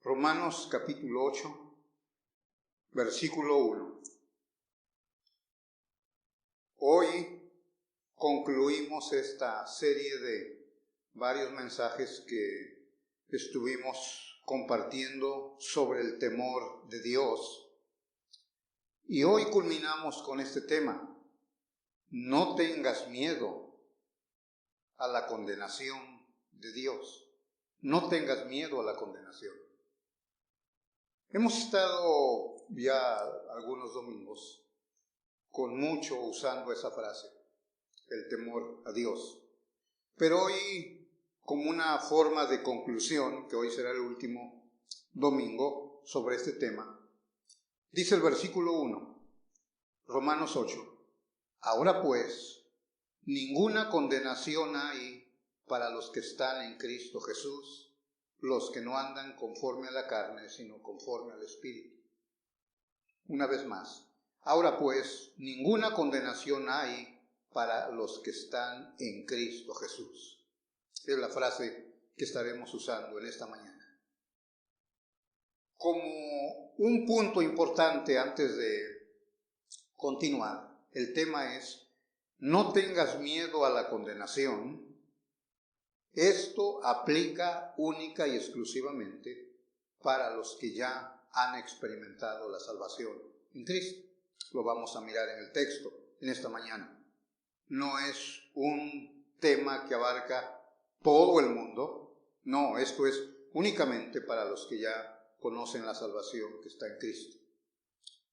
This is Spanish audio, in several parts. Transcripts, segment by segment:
Romanos capítulo 8, versículo 1. Hoy concluimos esta serie de varios mensajes que estuvimos compartiendo sobre el temor de Dios. Y hoy culminamos con este tema: no tengas miedo a la condenación de Dios. No tengas miedo a la condenación. Hemos estado ya algunos domingos con mucho usando esa frase, el temor a Dios. Pero hoy, como una forma de conclusión, que hoy será el último domingo sobre este tema, dice el versículo 1, Romanos 8, ahora pues, ninguna condenación hay para los que están en Cristo Jesús, los que no andan conforme a la carne, sino conforme al Espíritu. Una vez más, ahora pues, ninguna condenación hay para los que están en Cristo Jesús. Es la frase que estaremos usando en esta mañana. Como un punto importante antes de continuar, el tema es: no tengas miedo a la condenación. Esto aplica única y exclusivamente para los que ya han experimentado la salvación en Cristo. Lo vamos a mirar en el texto en esta mañana. No es un tema que abarca todo el mundo. No, esto es únicamente para los que ya conocen la salvación que está en Cristo.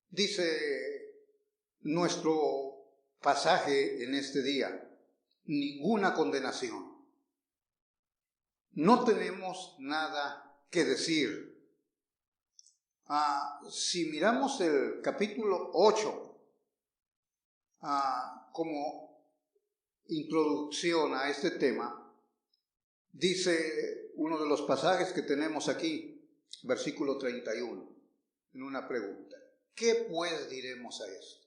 Dice nuestro pasaje en este día: ninguna condenación. No tenemos nada que decir. Si miramos el capítulo 8 como introducción a este tema, dice uno de los pasajes que tenemos aquí, versículo 31, en una pregunta: ¿qué pues diremos a esto?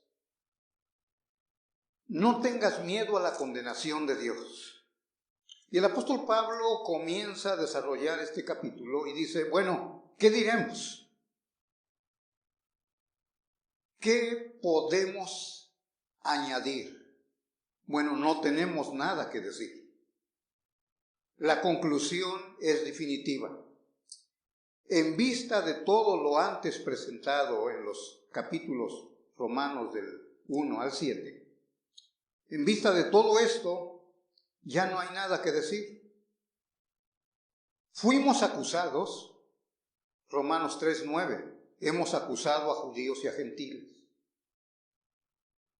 No tengas miedo a la condenación de Dios. Y el apóstol Pablo comienza a desarrollar este capítulo y dice: bueno, ¿qué diremos? ¿Qué podemos añadir? Bueno, no tenemos nada que decir. La conclusión es definitiva. En vista de todo lo antes presentado en los capítulos romanos del 1 al 7, en vista de todo esto, ya no hay nada que decir. Fuimos acusados, Romanos 3:9, hemos acusado a judíos y a gentiles.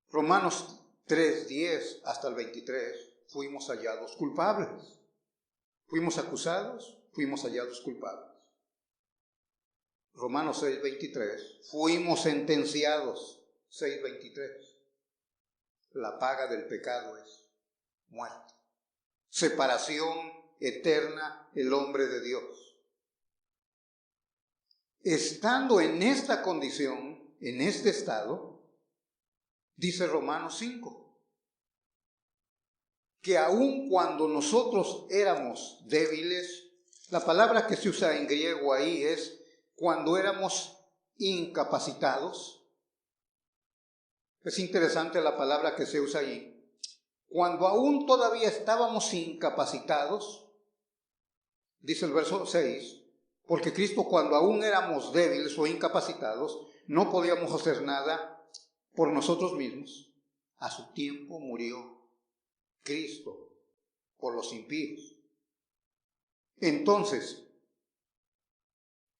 Romanos 3:10 hasta el 23, fuimos hallados culpables. Fuimos acusados, fuimos hallados culpables. Romanos 6:23, fuimos sentenciados, 6:23. La paga del pecado es muerte. Separación eterna el hombre de Dios. Estando en esta condición, en este estado, dice Romanos 5, que aun cuando nosotros éramos débiles, la palabra que se usa en griego ahí es cuando éramos incapacitados. Es interesante la palabra que se usa ahí. Cuando aún todavía estábamos incapacitados, dice el verso 6, porque Cristo, cuando aún éramos débiles o incapacitados, no podíamos hacer nada por nosotros mismos. A su tiempo murió Cristo por los impíos. Entonces,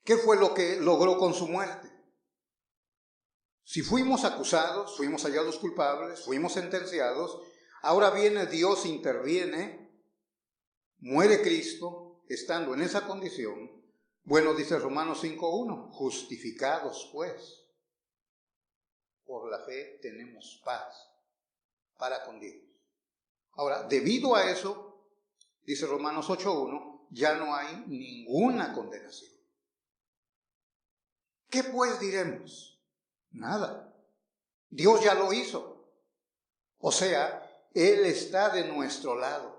¿qué fue lo que logró con su muerte? Si fuimos acusados, fuimos hallados culpables, fuimos sentenciados, ahora viene Dios, interviene, muere Cristo, estando en esa condición. Bueno, dice Romanos 5:1, justificados pues, por la fe tenemos paz para con Dios. Ahora, debido a eso, dice Romanos 8:1, ya no hay ninguna condenación. ¿Qué pues diremos? Nada. Dios ya lo hizo. O sea, Él está de nuestro lado.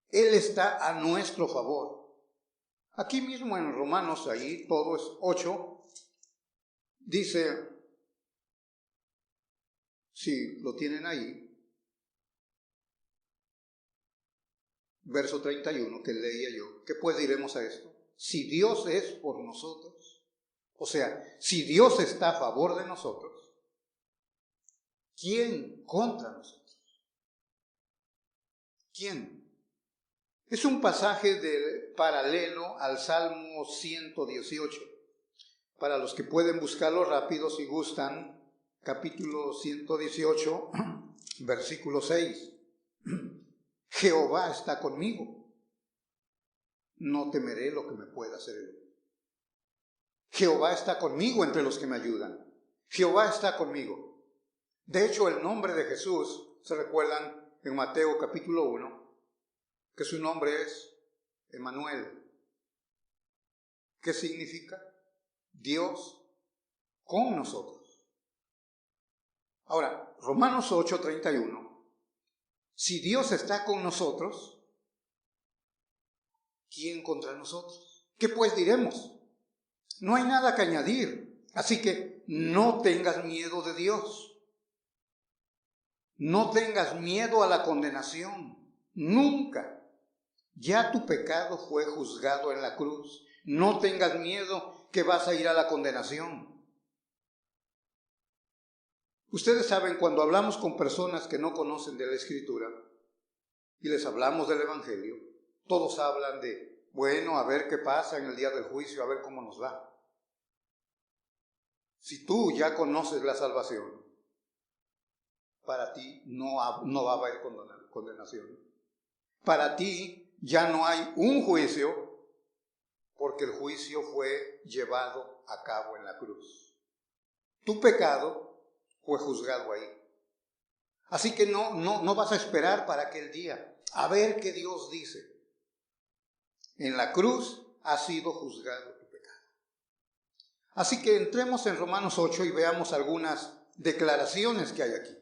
Él está a nuestro favor. Aquí mismo en Romanos, ahí todo es 8, dice, si lo tienen ahí, verso 31 que leía yo, ¿qué pues diremos a esto? Si Dios es por nosotros, o sea, si Dios está a favor de nosotros, ¿quién contra nosotros? ¿Quién? Es un pasaje paralelo al Salmo 118. Para los que pueden buscarlo rápido si gustan, capítulo 118, versículo 6. Jehová está conmigo, no temeré lo que me pueda hacer el hombre. Jehová está conmigo entre los que me ayudan. Jehová está conmigo. De hecho, el nombre de Jesús, ¿se recuerdan en Mateo capítulo 1? Que su nombre es Emmanuel. ¿Qué significa? Dios con nosotros. Ahora, Romanos 8:31. Si Dios está con nosotros, ¿quién contra nosotros? ¿Qué pues diremos? No hay nada que añadir. Así que no tengas miedo de Dios. No tengas miedo a la condenación. Nunca. Ya tu pecado fue juzgado en la cruz. No tengas miedo que vas a ir a la condenación. Ustedes saben, cuando hablamos con personas que no conocen de la Escritura y les hablamos del Evangelio, todos hablan de, bueno, a ver qué pasa en el día del juicio, a ver cómo nos va. Si tú ya conoces la salvación, para ti no va a haber condenación. Para ti ya no hay un juicio, porque el juicio fue llevado a cabo en la cruz. Tu pecado fue juzgado ahí. Así que no vas a esperar para aquel día, a ver qué Dios dice. En la cruz ha sido juzgado tu pecado. Así que entremos en Romanos 8 y veamos algunas declaraciones que hay aquí.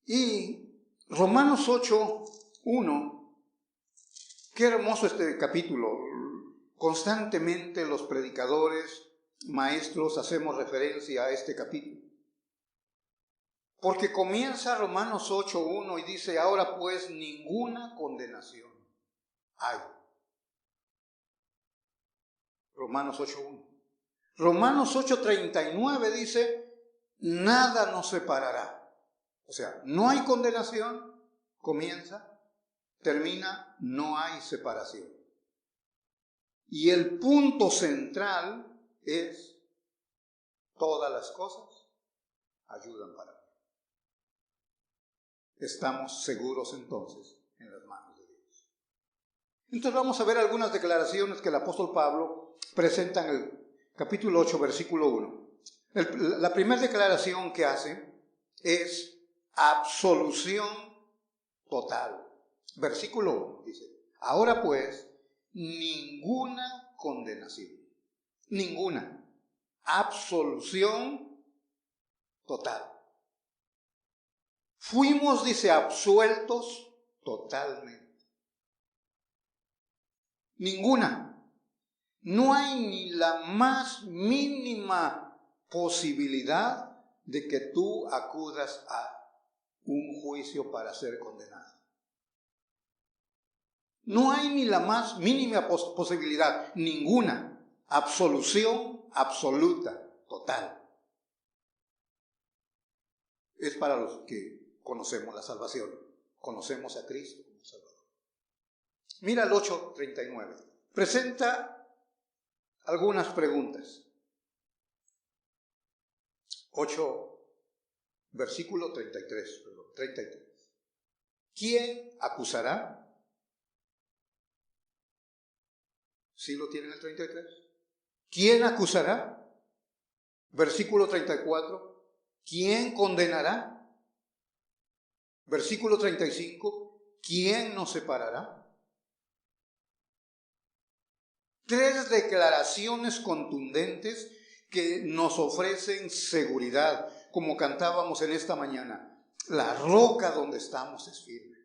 Y Romanos 8:1, qué hermoso este capítulo. Constantemente los predicadores, maestros, hacemos referencia a este capítulo. Porque comienza Romanos 8:1 y dice, ahora pues ninguna condenación hay. Romanos 8:1. Romanos 8:39 dice, nada nos separará. O sea, no hay condenación, comienza, termina, no hay separación. Y el punto central es, todas las cosas ayudan para mí. Estamos seguros entonces en las manos de Dios. Entonces vamos a ver algunas declaraciones que el apóstol Pablo presenta en el capítulo 8, versículo 1. La primera declaración que hace es absolución total. Versículo 1 dice, ahora pues, ninguna condenación. Ninguna. Absolución total. Fuimos, dice, absueltos totalmente. Ninguna. No hay ni la más mínima posibilidad de que tú acudas a un juicio para ser condenado. No hay ni la más mínima posibilidad, ninguna. Absolución absoluta, total. Es para los que conocemos la salvación, conocemos a Cristo como Salvador. Mira el 8:39. Presenta algunas preguntas. 8, versículo 33. ¿Quién acusará? ¿Sí lo tienen el 33? ¿Quién acusará? Versículo 34. ¿Quién condenará? Versículo 35. ¿Quién nos separará? 3 declaraciones contundentes que nos ofrecen seguridad, como cantábamos en esta mañana. La roca donde estamos es firme.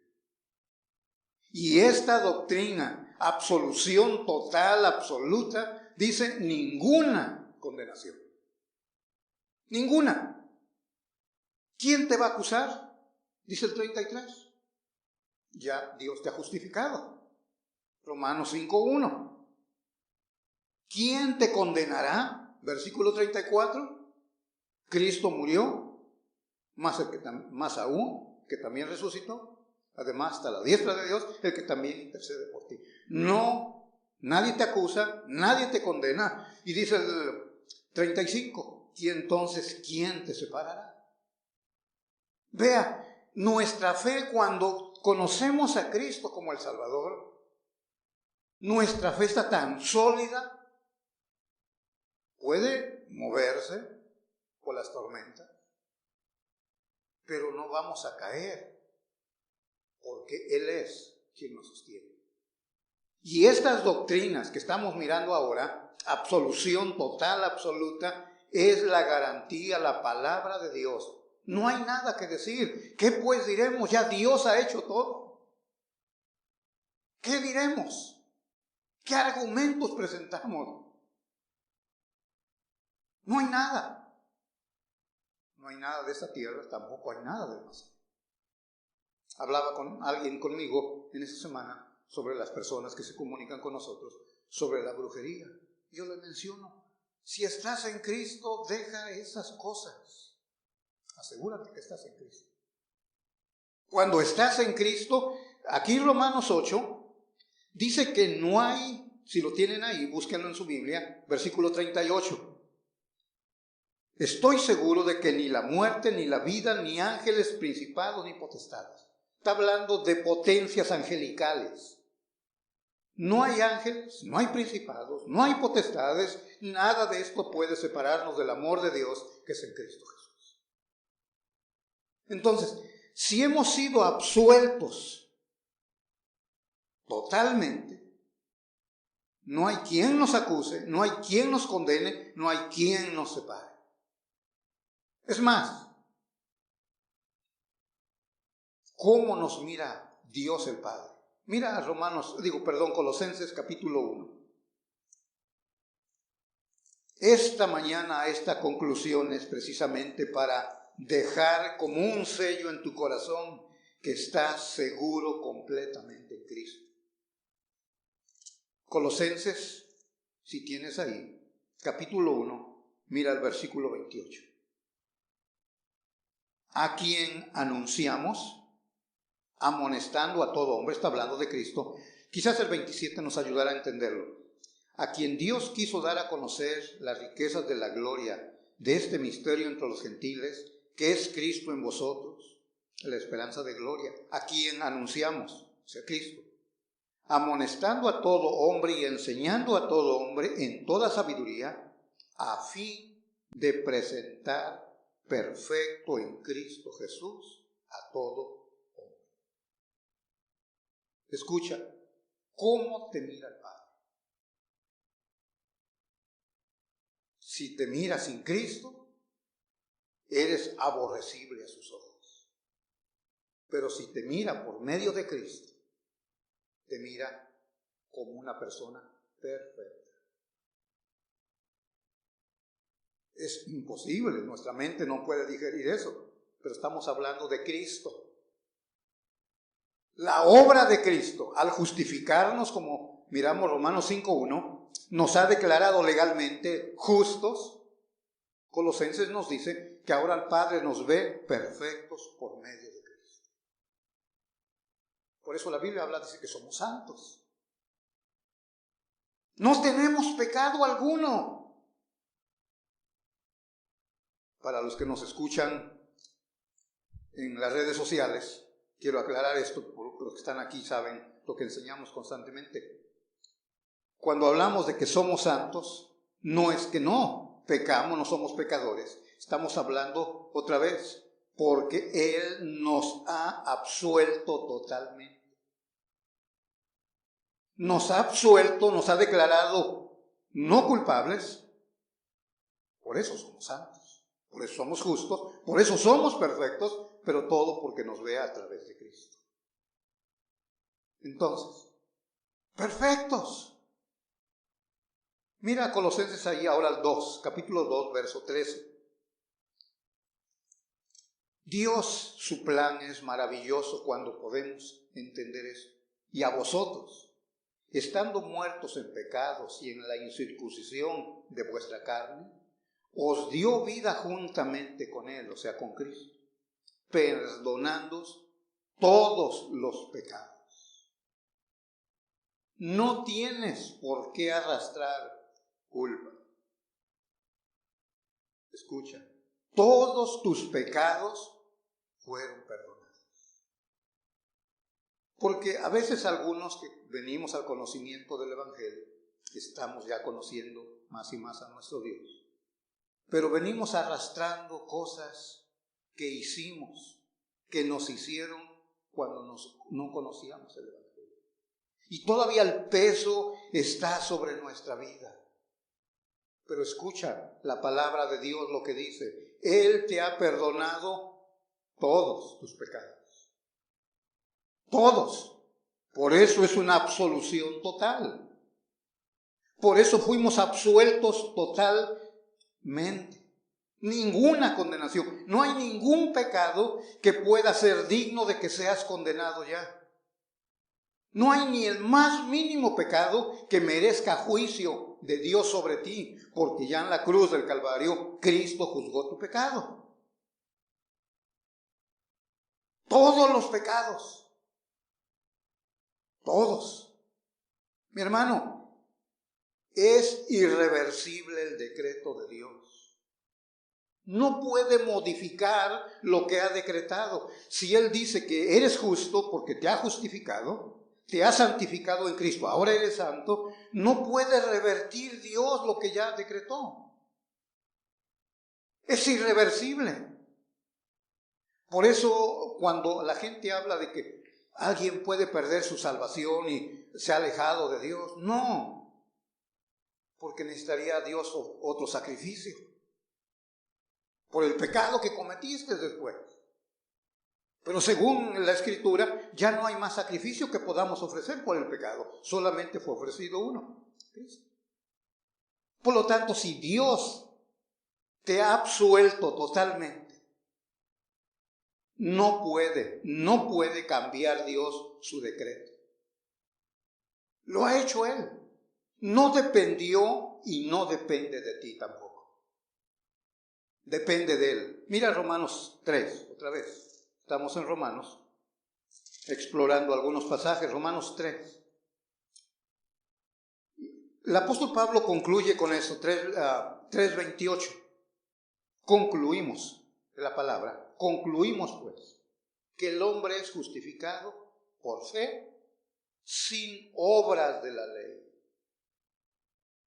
Y esta doctrina, absolución total, absoluta, dice ninguna condenación. Ninguna. ¿Quién te va a acusar? Dice el 33. Ya Dios te ha justificado. Romanos 5:1. ¿Quién te condenará? Versículo 34. Cristo murió, más aún, que también resucitó. Además, está a la diestra de Dios, el que también intercede por ti. No, nadie te acusa, nadie te condena. Y dice el 35, ¿y entonces quién te separará? Vea, nuestra fe cuando conocemos a Cristo como el Salvador, nuestra fe está tan sólida, puede moverse por las tormentas, pero no vamos a caer, porque Él es quien nos sostiene. Y estas doctrinas que estamos mirando ahora, absolución total, absoluta, es la garantía, la palabra de Dios. No hay nada que decir. ¿Qué pues diremos? Ya Dios ha hecho todo. ¿Qué diremos? ¿Qué argumentos presentamos? No hay nada. No hay nada de esta tierra, tampoco hay nada de más allá. Hablaba con alguien conmigo en esta semana sobre las personas que se comunican con nosotros, sobre la brujería. Yo le menciono, si estás en Cristo, deja esas cosas. Asegúrate que estás en Cristo. Cuando estás en Cristo, aquí Romanos 8, dice que no hay, si lo tienen ahí, búsquenlo en su Biblia, versículo 38. Estoy seguro de que ni la muerte, ni la vida, ni ángeles, principados, ni potestades. Está hablando de potencias angelicales. No hay ángeles, no hay principados, no hay potestades, nada de esto puede separarnos del amor de Dios que es en Cristo Jesús. Entonces, si hemos sido absueltos totalmente, no hay quien nos acuse, no hay quien nos condene, no hay quien nos separe. Es más, ¿cómo nos mira Dios el Padre? Mira Colosenses capítulo 1. Esta mañana esta conclusión es precisamente para dejar como un sello en tu corazón que estás seguro completamente en Cristo. Colosenses, si tienes ahí, capítulo 1, mira el versículo 28. A quien anunciamos, amonestando a todo hombre, está hablando de Cristo. Quizás el 27 nos ayudará a entenderlo. A quien Dios quiso dar a conocer las riquezas de la gloria de este misterio entre los gentiles, que es Cristo en vosotros, la esperanza de gloria. A quien anunciamos, o sea, Cristo. Amonestando a todo hombre y enseñando a todo hombre en toda sabiduría, a fin de presentar perfecto en Cristo Jesús a todo hombre. Escucha, ¿cómo te mira el Padre? Si te mira sin Cristo, eres aborrecible a sus ojos. Pero si te mira por medio de Cristo, te mira como una persona perfecta. Es imposible, nuestra mente no puede digerir eso, pero estamos hablando de Cristo. La obra de Cristo, al justificarnos, como miramos Romanos 5:1, nos ha declarado legalmente justos. Colosenses nos dice que ahora el Padre nos ve perfectos por medio de Cristo. Por eso la Biblia dice que somos santos. No tenemos pecado alguno. Para los que nos escuchan en las redes sociales, quiero aclarar esto, porque los que están aquí saben lo que enseñamos constantemente. Cuando hablamos de que somos santos, no es que no pecamos, no somos pecadores. Estamos hablando otra vez, porque Él nos ha absuelto totalmente. Nos ha absuelto, nos ha declarado no culpables, por eso somos santos. Por eso somos justos, por eso somos perfectos, pero todo porque nos vea a través de Cristo. Entonces, perfectos. Mira Colosenses ahí ahora el 2, capítulo 2, verso 13. Dios, su plan es maravilloso cuando podemos entender eso. Y a vosotros, estando muertos en pecados y en la incircuncisión de vuestra carne, os dio vida juntamente con Él, o sea, con Cristo, perdonándoos todos los pecados. No tienes por qué arrastrar culpa. Escucha, todos tus pecados fueron perdonados. Porque a veces algunos que venimos al conocimiento del Evangelio, estamos ya conociendo más y más a nuestro Dios, pero venimos arrastrando cosas que hicimos, que nos hicieron cuando no conocíamos el Evangelio. Y todavía el peso está sobre nuestra vida. Pero escucha la palabra de Dios, lo que dice: Él te ha perdonado todos tus pecados. Todos. Por eso es una absolución total. Por eso fuimos absueltos totalmente. Ninguna condenación. No hay ningún pecado que pueda ser digno de que seas condenado ya. No hay ni el más mínimo pecado que merezca juicio de Dios sobre ti, porque ya en la cruz del Calvario Cristo juzgó tu pecado. Todos los pecados. Todos. Mi hermano, es irreversible el decreto de Dios. No puede modificar lo que ha decretado. Si Él dice que eres justo porque te ha justificado, te ha santificado en Cristo, ahora eres santo, no puede revertir Dios lo que ya decretó. Es irreversible. Por eso cuando la gente habla de que alguien puede perder su salvación y se ha alejado de Dios, no, porque necesitaría Dios otro sacrificio por el pecado que cometiste después. Pero según la Escritura, ya no hay más sacrificio que podamos ofrecer por el pecado, solamente fue ofrecido uno, Cristo. Por lo tanto, si Dios te ha absuelto totalmente, no puede cambiar Dios su decreto. Lo ha hecho Él. No dependió y no depende de ti tampoco. Depende de Él. Mira Romanos 3, otra vez. Estamos en Romanos, explorando algunos pasajes. Romanos 3. El apóstol Pablo concluye con eso, 3:28. Concluimos de la palabra. Concluimos pues que el hombre es justificado por fe sin obras de la ley.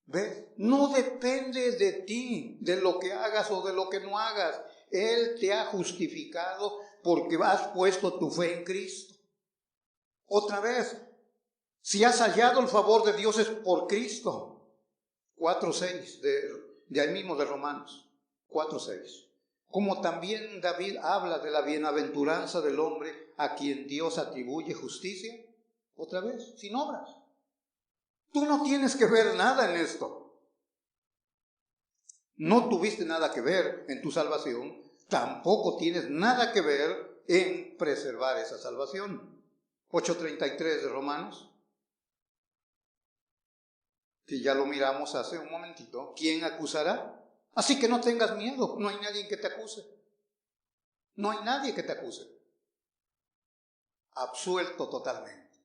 ¿Ves? No depende de ti, de lo que hagas o de lo que no hagas. Él te ha justificado porque has puesto tu fe en Cristo. Otra vez, si has hallado el favor de Dios es por Cristo. 4:6 de ahí mismo de Romanos. 4:6. Como también David habla de la bienaventuranza del hombre a quien Dios atribuye justicia, otra vez, sin obras. Tú no tienes que ver nada en esto. No tuviste nada que ver en tu salvación, tampoco tienes nada que ver en preservar esa salvación. 8:33 de Romanos, que ya lo miramos hace un momentito. ¿Quién acusará? Así que no tengas miedo, no hay nadie que te acuse. No hay nadie que te acuse. Absuelto totalmente.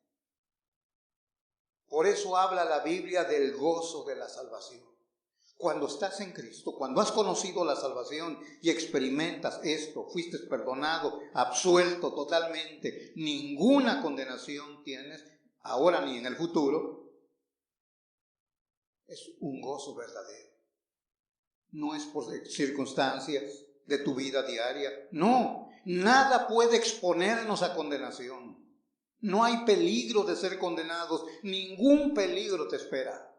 Por eso habla la Biblia del gozo de la salvación. Cuando estás en Cristo, cuando has conocido la salvación y experimentas esto, fuiste perdonado, absuelto totalmente, ninguna condenación tienes, ahora ni en el futuro, es un gozo verdadero. No es por circunstancias de tu vida diaria. No, nada puede exponernos a condenación. No hay peligro de ser condenados. Ningún peligro te espera.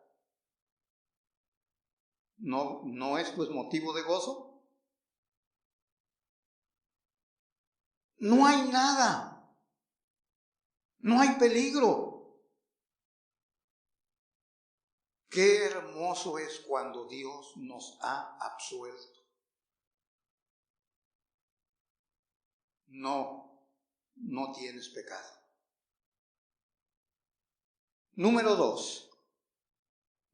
¿No esto es motivo de gozo? No hay nada. No hay peligro. Qué hermoso es cuando Dios nos ha absuelto. No tienes pecado. Número 2,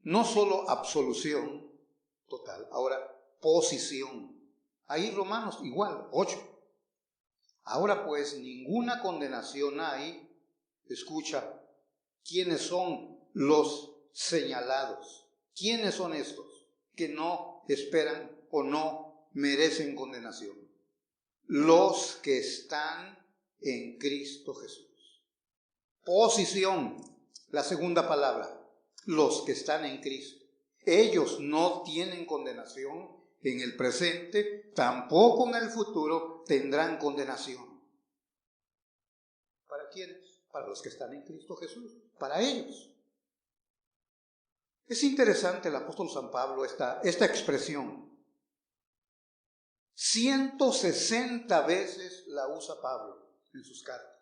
no solo absolución total, ahora posición. Ahí Romanos igual, 8. Ahora pues ninguna condenación hay. Escucha, ¿quiénes son los señalados? ¿Quiénes son estos que no esperan o no merecen condenación? Los que están en Cristo Jesús. Posición, la segunda palabra, los que están en Cristo. Ellos no tienen condenación en el presente, tampoco en el futuro tendrán condenación. ¿Para quiénes? Para los que están en Cristo Jesús, para ellos. Es interesante el apóstol San Pablo esta expresión. 160 veces la usa Pablo en sus cartas,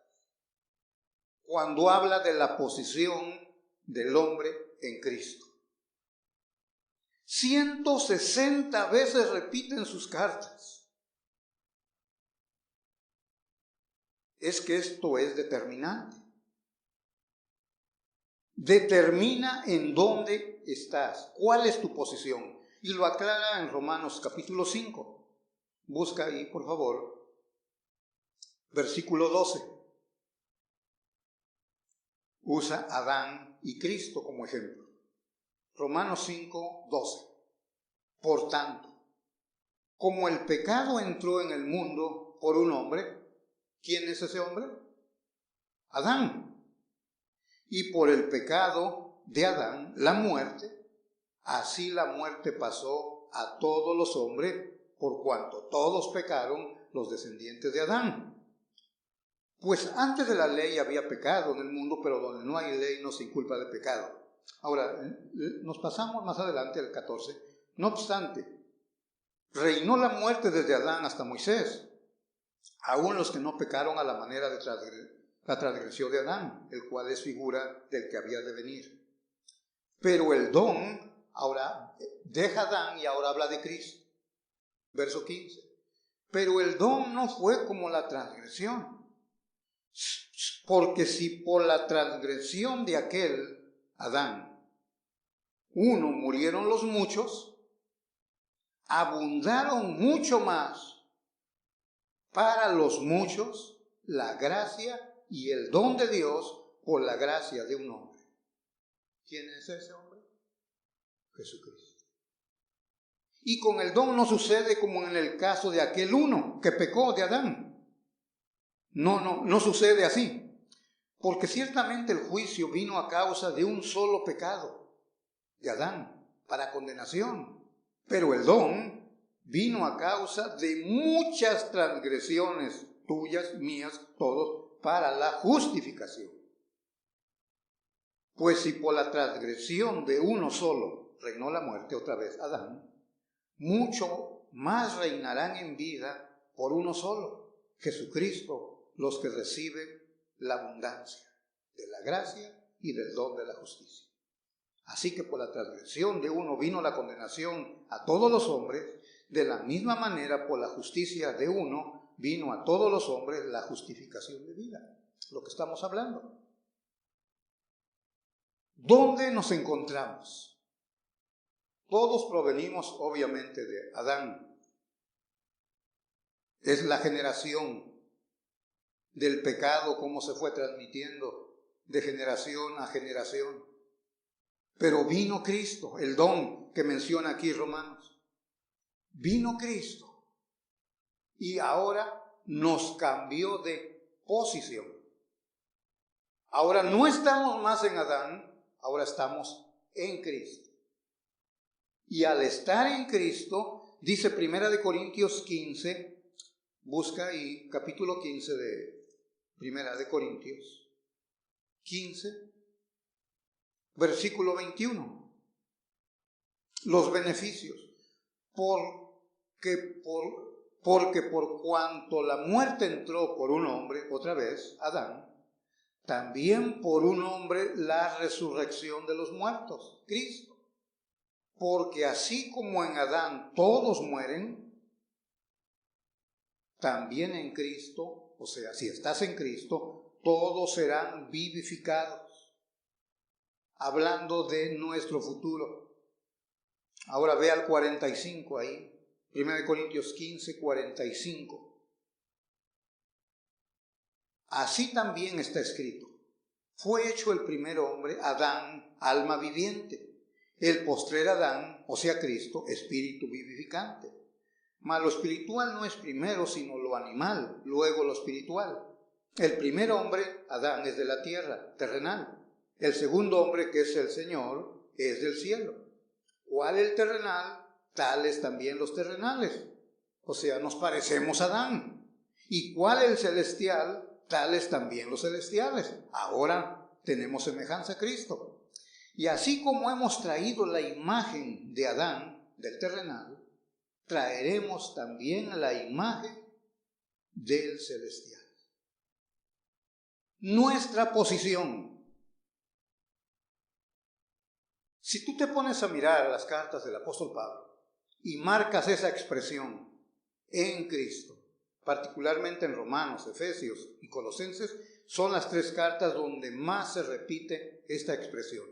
cuando habla de la posición del hombre en Cristo. 160 veces repite en sus cartas. Es que esto es determinante. Determina en dónde estás, cuál es tu posición. Y lo aclara en Romanos capítulo 5. Busca ahí, por favor, versículo 12. Usa Adán y Cristo como ejemplo. Romanos 5, 12. Por tanto, como el pecado entró en el mundo por un hombre, ¿quién es ese hombre? Adán. Y por el pecado de Adán, la muerte, así la muerte pasó a todos los hombres, por cuanto todos pecaron, los descendientes de Adán. Pues antes de la ley había pecado en el mundo, pero donde no hay ley no se inculpa de pecado. Ahora, nos pasamos más adelante al 14. No obstante, reinó la muerte desde Adán hasta Moisés, aún los que no pecaron a la manera de la transgresión de Adán, el cual es figura del que había de venir. Pero el don, ahora deja Adán y ahora habla de Cristo. Verso 15. Pero el don no fue como la transgresión. Porque si por la transgresión de aquel Adán, uno murieron los muchos, abundaron mucho más para los muchos la gracia y el don de Dios por la gracia de un hombre. ¿Quién es ese hombre? Jesucristo. Y con el don no sucede como en el caso de aquel uno que pecó de Adán. No sucede así. Porque ciertamente el juicio vino a causa de un solo pecado, de Adán, para condenación. Pero el don vino a causa de muchas transgresiones, tuyas, mías, todos, para la justificación. Pues si por la transgresión de uno solo reinó la muerte, otra vez Adán, mucho más reinarán en vida por uno solo, Jesucristo, los que reciben la abundancia de la gracia y del don de la justicia. Así que por la transgresión de uno vino la condenación a todos los hombres, de la misma manera por la justicia de uno vino a todos los hombres la justificación de vida. Lo que estamos hablando. ¿Dónde nos encontramos? Todos provenimos obviamente de Adán. Es la generación del pecado, cómo se fue transmitiendo de generación a generación. Pero vino Cristo, el don que menciona aquí Romanos. Vino Cristo y ahora nos cambió de posición. Ahora no estamos más en Adán, ahora estamos en Cristo. Y al estar en Cristo, dice 1 Corintios 15, busca ahí capítulo 15 de 1 Corintios 15, versículo 21. Los beneficios. Porque por cuanto la muerte entró por un hombre, otra vez, Adán, también por un hombre la resurrección de los muertos, Cristo. Porque así como en Adán todos mueren, también en Cristo, o sea, si estás en Cristo, todos serán vivificados. Hablando de nuestro futuro. Ahora ve al 45 ahí, 1 Corintios 15, 45. Así también está escrito. Fue hecho el primer hombre, Adán, alma viviente. El postrer Adán, o sea Cristo, espíritu vivificante. Mas lo espiritual no es primero, sino lo animal, luego lo espiritual. El primer hombre, Adán, es de la tierra, terrenal. El segundo hombre, que es el Señor, es del cielo. ¿Cuál el terrenal? Tales también los terrenales. O sea, nos parecemos a Adán. ¿Y cuál el celestial? Tales también los celestiales. Ahora tenemos semejanza a Cristo. Y así como hemos traído la imagen de Adán, del terrenal, traeremos también la imagen del celestial. Nuestra posición. Si tú te pones a mirar las cartas del apóstol Pablo y marcas esa expresión en Cristo, particularmente en Romanos, Efesios y Colosenses, son las tres cartas donde más se repite esta expresión,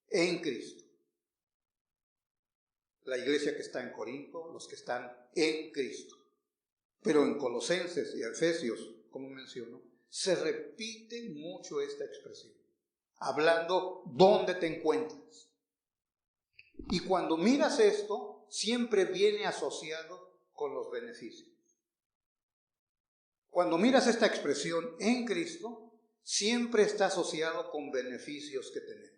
en Cristo. La iglesia que está en Corinto, los que están en Cristo. Pero en Colosenses y Efesios, como menciono, se repite mucho esta expresión, hablando dónde te encuentras. Y cuando miras esto, siempre viene asociado con los beneficios. Cuando miras esta expresión en Cristo, siempre está asociado con beneficios que tenemos.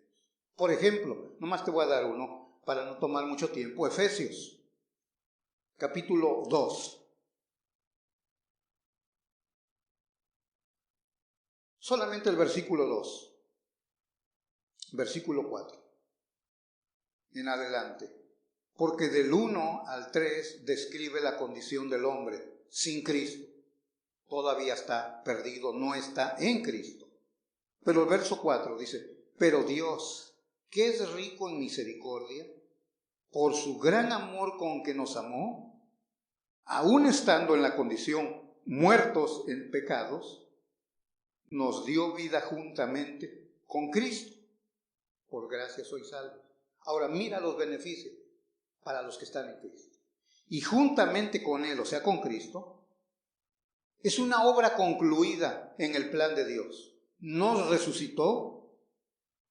Por ejemplo, nomás te voy a dar uno para no tomar mucho tiempo. Efesios, capítulo 2. Solamente el versículo 2. Versículo 4. En adelante. Porque del 1 al 3 describe la condición del hombre sin Cristo. Todavía está perdido, no está en Cristo. Pero el verso 4 dice, pero Dios, que es rico en misericordia, por su gran amor con que nos amó, aun estando en la condición muertos en pecados, nos dio vida juntamente con Cristo. Por gracia sois salvos. Ahora mira los beneficios para los que están en Cristo. Y juntamente con Él, o sea, con Cristo, es una obra concluida en el plan de Dios. Nos resucitó,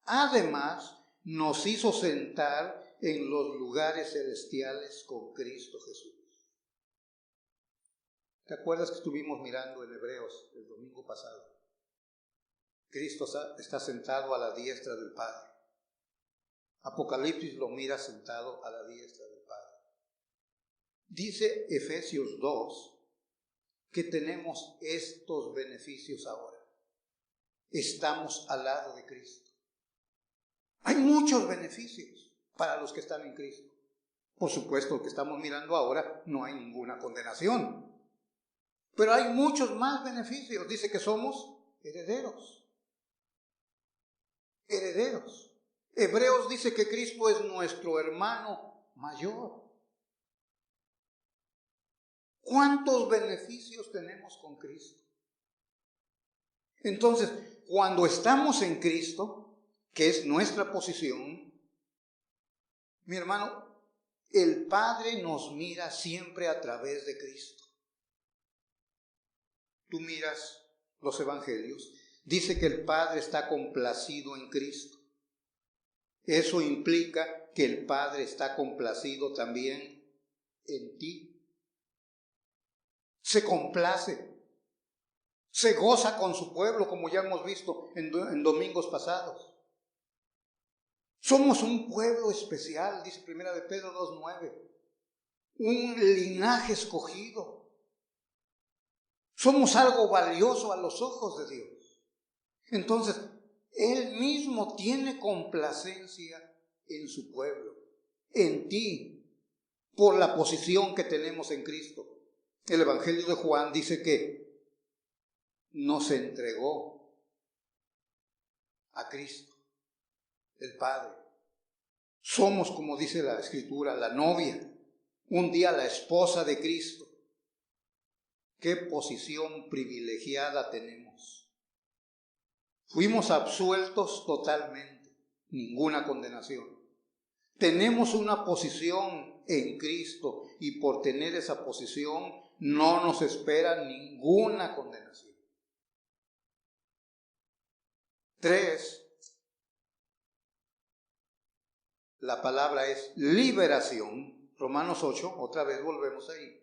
además nos hizo sentar en los lugares celestiales con Cristo Jesús. ¿Te acuerdas que estuvimos mirando en Hebreos el domingo pasado? Cristo está sentado a la diestra del Padre. Apocalipsis lo mira sentado a la diestra del Padre. Dice Efesios 2 que tenemos estos beneficios ahora. Estamos al lado de Cristo. Hay muchos beneficios para los que están en Cristo. Por supuesto, lo que estamos mirando ahora no hay ninguna condenación. Pero hay muchos más beneficios. Dice que somos herederos. Herederos. Hebreos dice que Cristo es nuestro hermano mayor. ¿Cuántos beneficios tenemos con Cristo? Entonces, cuando estamos en Cristo, que es nuestra posición, mi hermano, el Padre nos mira siempre a través de Cristo. Tú miras los evangelios, dice que el Padre está complacido en Cristo. Eso implica que el Padre está complacido también en ti. Se complace, se goza con su pueblo, como ya hemos visto en domingos pasados. Somos un pueblo especial, dice 1 de Pedro 2:9, un linaje escogido. Somos algo valioso a los ojos de Dios. Entonces, Él mismo tiene complacencia en su pueblo, en ti, por la posición que tenemos en Cristo. El Evangelio de Juan dice que nos entregó a Cristo, el Padre. Somos, como dice la Escritura, la novia, un día la esposa de Cristo. ¿Qué posición privilegiada tenemos? Fuimos absueltos totalmente, ninguna condenación. Tenemos una posición en Cristo y por tener esa posición no nos espera ninguna condenación. 3. La palabra es liberación. Romanos 8, otra vez volvemos ahí.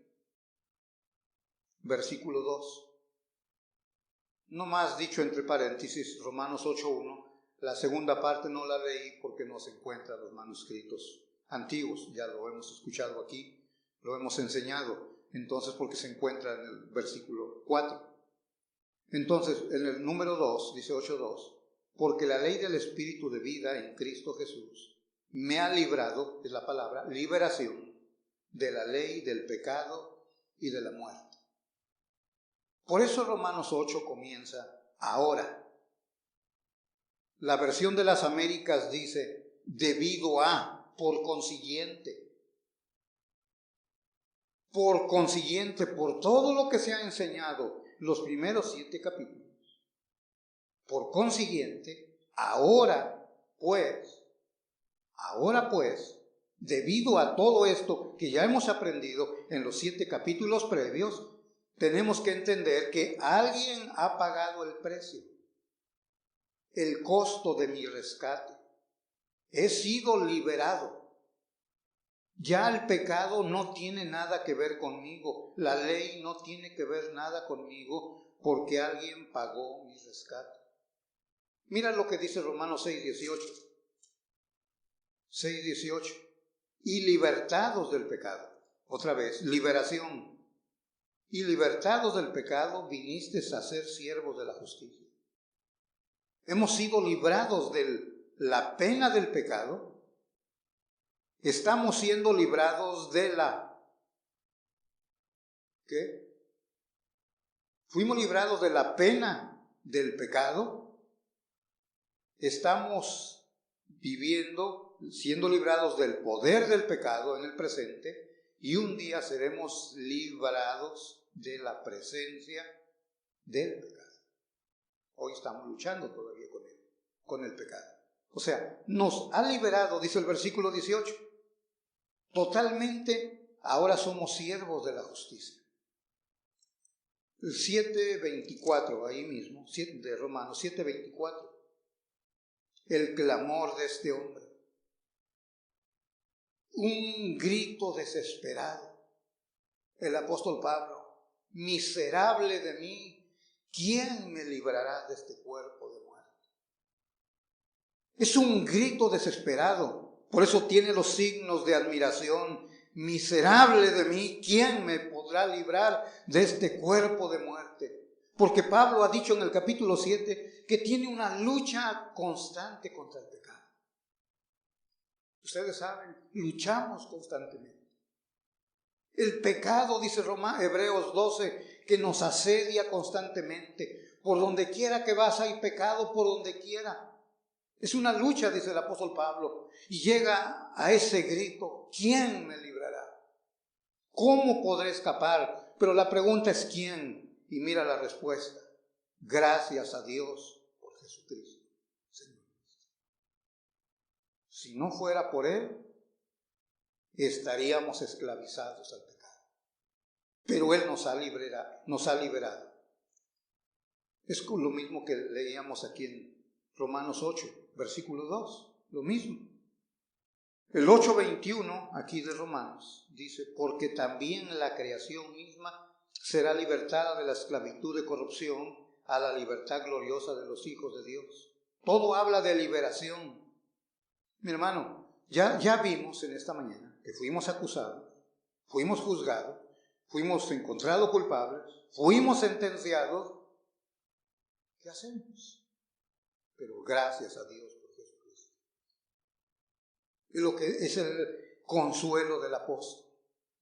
Versículo 2. No más dicho entre paréntesis, Romanos 8:1. La segunda parte no la leí porque no se encuentran los manuscritos antiguos. Ya lo hemos escuchado aquí, lo hemos enseñado. Entonces, porque se encuentra en el versículo 4. Entonces, en el número 2, dice 8:2. Porque la ley del Espíritu de vida en Cristo Jesús me ha librado, es la palabra, liberación, de la ley del pecado y de la muerte. Por eso Romanos 8 comienza ahora. La versión de las Américas dice, debido a, por consiguiente. Por consiguiente, por todo lo que se ha enseñado los primeros 7 capítulos. Por consiguiente, ahora pues, debido a todo esto que ya hemos aprendido en los 7 capítulos previos, tenemos que entender que alguien ha pagado el precio. El costo de mi rescate. He sido liberado. Ya el pecado no tiene nada que ver conmigo. La ley no tiene que ver nada conmigo porque alguien pagó mi rescate. Mira lo que dice Romanos 6:18. 6:18. Y libertados del pecado. Otra vez, liberación. Y libertados del pecado viniste a ser siervos de la justicia. Hemos sido librados de la pena del pecado. Estamos siendo librados de la... ¿Qué? Fuimos librados de la pena del pecado. Estamos viviendo, siendo librados del poder del pecado en el presente. Y un día seremos librados de la presencia del pecado. Hoy estamos luchando todavía con el pecado. O sea, nos ha liberado, dice el versículo 18. Totalmente, ahora somos siervos de la justicia. El 7:24, ahí mismo, de Romanos 7:24. El clamor de este hombre. Un grito desesperado. El apóstol Pablo, miserable de mí, ¿quién me librará de este cuerpo de muerte? Es un grito desesperado. Por eso tiene los signos de admiración. Miserable de mí, ¿quién me podrá librar de este cuerpo de muerte? Porque Pablo ha dicho en el capítulo 7 que tiene una lucha constante contra el pecado. Ustedes saben, luchamos constantemente. El pecado, dice Hebreos 12, que nos asedia constantemente. Por donde quiera que vas hay pecado, por donde quiera. Es una lucha, dice el apóstol Pablo. Y llega a ese grito, ¿quién me librará? ¿Cómo podré escapar? Pero la pregunta es ¿quién? Y mira la respuesta. Gracias a Dios por Jesucristo, Señor. Si no fuera por Él, estaríamos esclavizados al pecado. Pero Él nos ha liberado. Es lo mismo que leíamos aquí en Romanos 8, versículo 2. Lo mismo. El 8:21 aquí de Romanos dice, porque también la creación misma será libertada de la esclavitud de corrupción a la libertad gloriosa de los hijos de Dios. Todo habla de liberación. Mi hermano, ya vimos en esta mañana que fuimos acusados, fuimos juzgados, fuimos encontrados culpables, fuimos sentenciados. ¿Qué hacemos? Pero gracias a Dios por Jesucristo. Es lo que es el consuelo del apóstol.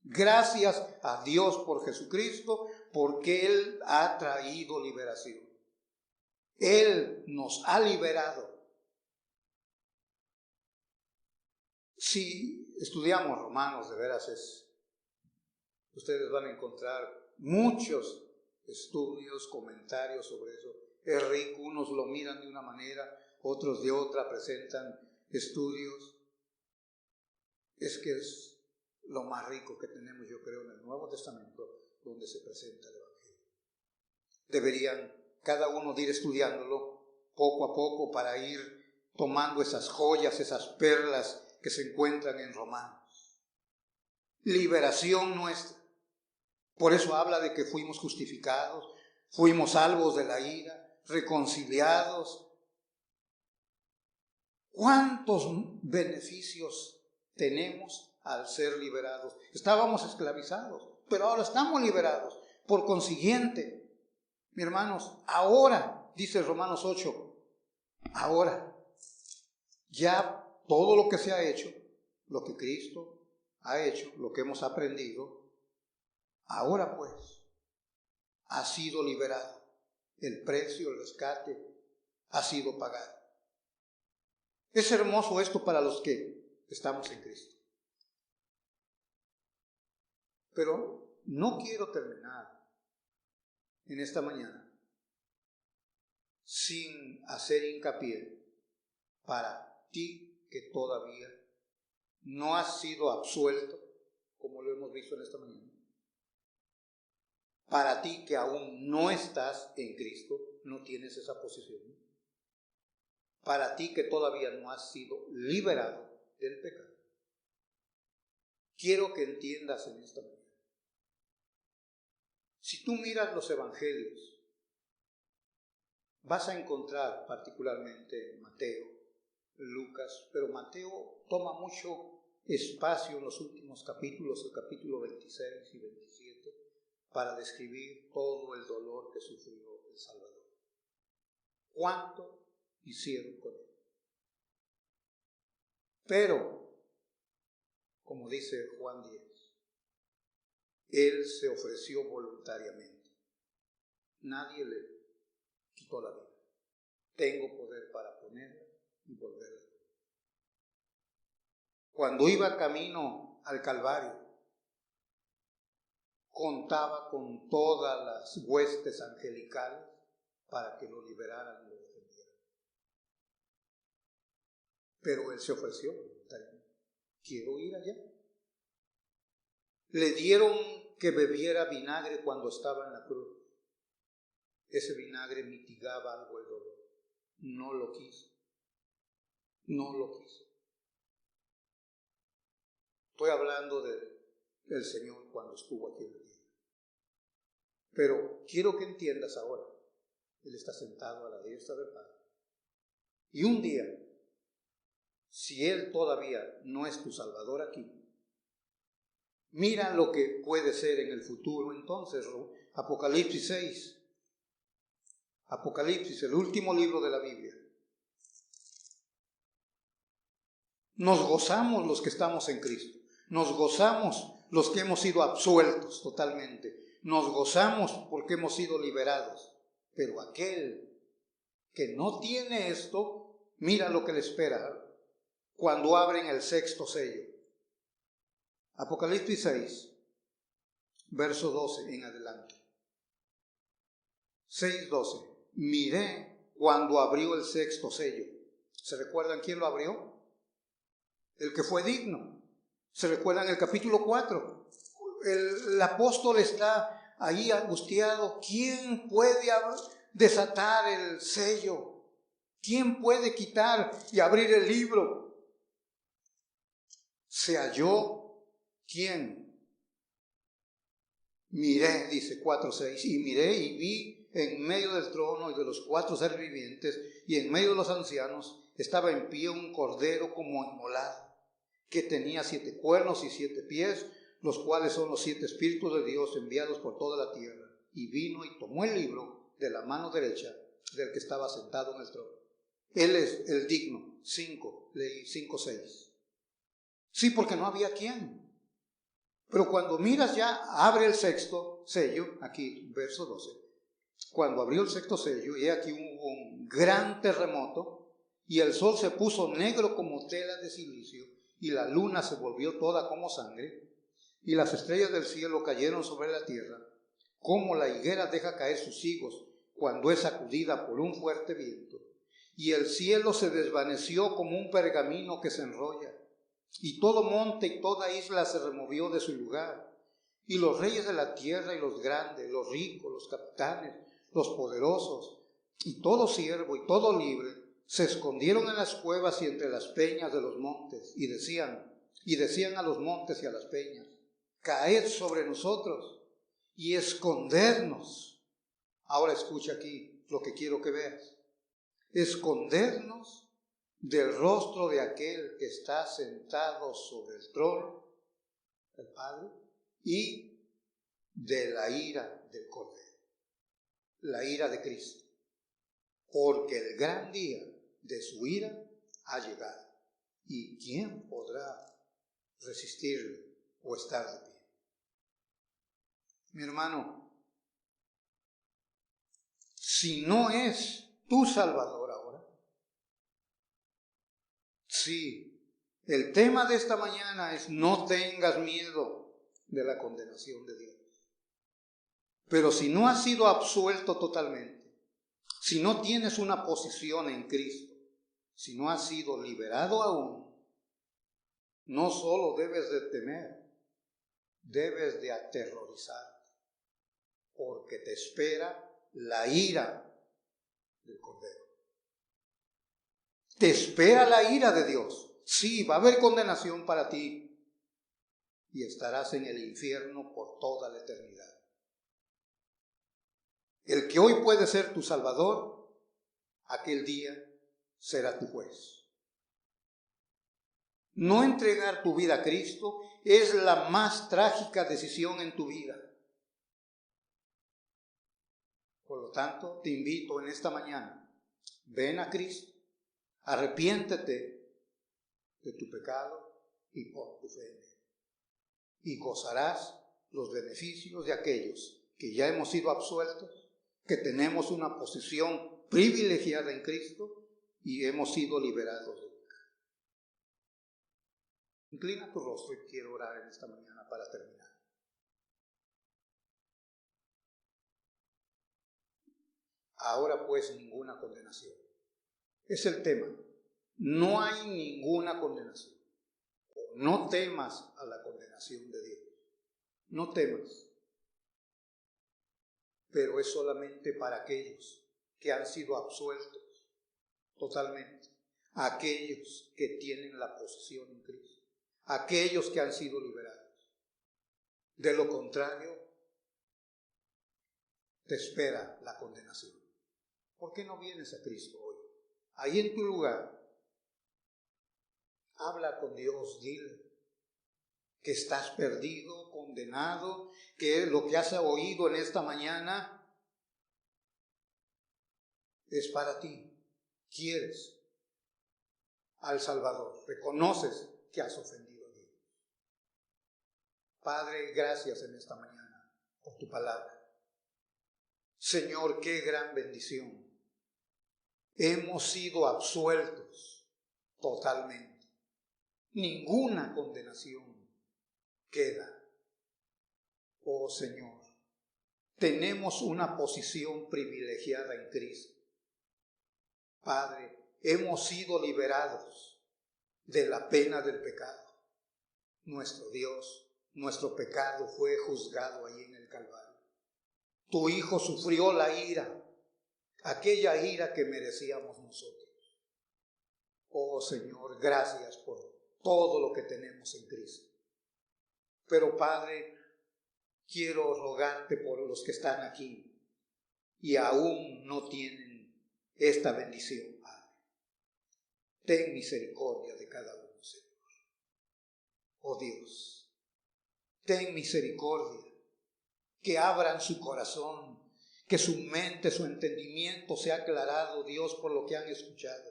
Gracias a Dios por Jesucristo, porque Él ha traído liberación. Él nos ha liberado. Si estudiamos Romanos, de veras ustedes van a encontrar muchos estudios, comentarios sobre eso. Es rico, unos lo miran de una manera, otros de otra, presentan estudios. Es que es lo más rico que tenemos, yo creo, en el Nuevo Testamento, donde se presenta el Evangelio. Deberían cada uno de ir estudiándolo poco a poco para ir tomando esas joyas, esas perlas que se encuentran en Romanos. Liberación nuestra. Por eso habla de que fuimos justificados, fuimos salvos de la ira, reconciliados. ¿Cuántos beneficios tenemos al ser liberados? Estábamos esclavizados, pero ahora estamos liberados. Por consiguiente, mis hermanos, ahora, dice Romanos 8, ahora, ya todo lo que se ha hecho, lo que Cristo ha hecho, lo que hemos aprendido, ahora pues ha sido liberado. El precio, el rescate ha sido pagado. Es hermoso esto para los que estamos en Cristo. Pero no quiero terminar en esta mañana sin hacer hincapié para ti que todavía no has sido absuelto, como lo hemos visto en esta mañana. Para ti que aún no estás en Cristo, no tienes esa posición. Para ti que todavía no has sido liberado del pecado. Quiero que entiendas en esta mañana. Si tú miras los evangelios, vas a encontrar particularmente Mateo, Lucas, pero Mateo toma mucho espacio en los últimos capítulos, el capítulo 26 y 27, para describir todo el dolor que sufrió el Salvador. ¿Cuánto hicieron con él? Pero, como dice Juan 10, él se ofreció voluntariamente. Nadie le quitó la vida. Tengo poder para ponerla y volverla. Cuando iba camino al Calvario, contaba con todas las huestes angelicales para que lo liberaran y lo defendieran. Pero él se ofreció voluntariamente. Quiero ir allá. Le dieron que bebiera vinagre cuando estaba en la cruz. Ese vinagre mitigaba algo el dolor. No lo quiso. No lo quiso. Estoy hablando del Señor cuando estuvo aquí en la tierra. Pero quiero que entiendas ahora. Él está sentado a la diestra del Padre. Y un día, si Él todavía no es tu Salvador aquí, mira lo que puede ser en el futuro. Entonces, Apocalipsis 6. Apocalipsis, el último libro de la Biblia. Nos gozamos los que estamos en Cristo. Nos gozamos los que hemos sido absueltos totalmente. Nos gozamos porque hemos sido liberados. Pero aquel que no tiene esto, mira lo que le espera cuando abren el sexto sello. Apocalipsis 6, verso 12 en adelante. 6:12. Miré cuando abrió el sexto sello. ¿Se recuerdan quién lo abrió? El que fue digno. ¿Se recuerdan el capítulo 4? El apóstol está ahí angustiado. ¿Quién puede desatar el sello? ¿Quién puede quitar y abrir el libro? Se halló ¿quién? Miré, dice 4:6, y miré y vi en medio del trono y de los 4 seres vivientes y en medio de los ancianos estaba en pie un cordero como inmolado, que tenía 7 cuernos y 7 pies, los cuales son los 7 espíritus de Dios enviados por toda la tierra. Y vino y tomó el libro de la mano derecha del que estaba sentado en el trono. Él es el digno. 5, leí 5:6. Sí, porque no había quien. Pero cuando miras ya, abre el sexto sello, aquí, verso 12. Cuando abrió el sexto sello, y aquí hubo un gran terremoto, y el sol se puso negro como tela de silicio, y la luna se volvió toda como sangre, y las estrellas del cielo cayeron sobre la tierra, como la higuera deja caer sus higos cuando es sacudida por un fuerte viento, y el cielo se desvaneció como un pergamino que se enrolla, y todo monte y toda isla se removió de su lugar, y los reyes de la tierra y los grandes, los ricos, los capitanes, los poderosos, y todo siervo y todo libre, se escondieron en las cuevas y entre las peñas de los montes, y decían a los montes y a las peñas: caed sobre nosotros y escondernos. Ahora escucha aquí lo que quiero que veas. Escondernos del rostro de aquel que está sentado sobre el trono, el Padre, y de la ira del Cordero, la ira de Cristo, porque el gran día de su ira ha llegado. ¿Y quién podrá resistirle o estar de pie? Mi hermano, si no es tu Salvador ahora, sí, el tema de esta mañana es: no tengas miedo de la condenación de Dios. Pero si no has sido absuelto totalmente, si no tienes una posición en Cristo, si no has sido liberado aún, no solo debes de temer, debes de aterrorizarte, porque te espera la ira del Cordero. Te espera la ira de Dios. Sí, va a haber condenación para ti y estarás en el infierno por toda la eternidad. El que hoy puede ser tu Salvador, aquel día será tu juez. No entregar tu vida a Cristo es la más trágica decisión en tu vida. Por lo tanto, te invito en esta mañana: ven a Cristo, arrepiéntete de tu pecado y pon tu fe en Él. Y gozarás los beneficios de aquellos que ya hemos sido absueltos, que tenemos una posición privilegiada en Cristo y hemos sido liberados de pecado. Inclina tu rostro y quiero orar en esta mañana para terminar. Ahora pues, ninguna condenación. Es el tema. No hay ninguna condenación. No temas a la condenación de Dios. No temas. Pero es solamente para aquellos que han sido absueltos totalmente. Aquellos que tienen la posesión en Cristo. Aquellos que han sido liberados. De lo contrario, te espera la condenación. ¿Por qué no vienes a Cristo hoy? Ahí en tu lugar, habla con Dios, dile que estás perdido, condenado, que lo que has oído en esta mañana es para ti. Quieres al Salvador, reconoces que has ofendido a Dios. Padre, gracias en esta mañana por tu palabra. Señor, qué gran bendición. Hemos sido absueltos totalmente. Ninguna condenación queda. Oh Señor, tenemos una posición privilegiada en Cristo. Padre, hemos sido liberados de la pena del pecado. Nuestro Dios, nuestro pecado fue juzgado ahí en el Calvario. Tu Hijo sufrió la ira, aquella ira que merecíamos nosotros. Oh Señor, gracias por todo lo que tenemos en Cristo. Pero Padre, quiero rogarte por los que están aquí y aún no tienen esta bendición, Padre. Ten misericordia de cada uno, Señor. Oh Dios, ten misericordia, que abran su corazón, que su mente, su entendimiento sea aclarado, Dios, por lo que han escuchado,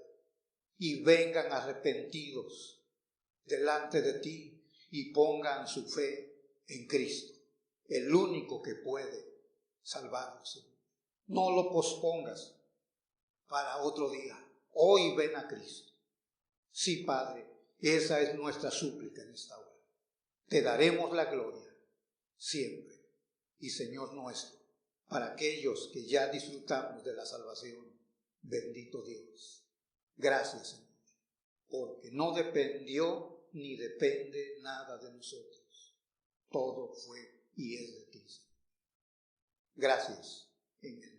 y vengan arrepentidos delante de ti y pongan su fe en Cristo, el único que puede salvarlos. No lo pospongas para otro día. Hoy ven a Cristo. Sí, Padre, Esa es nuestra súplica en esta hora. Te daremos la gloria siempre. Y Señor nuestro, para aquellos que ya disfrutamos de la salvación, bendito Dios. Gracias, Señor, porque no dependió ni depende nada de nosotros. Todo fue y es de ti, Señor. Gracias en el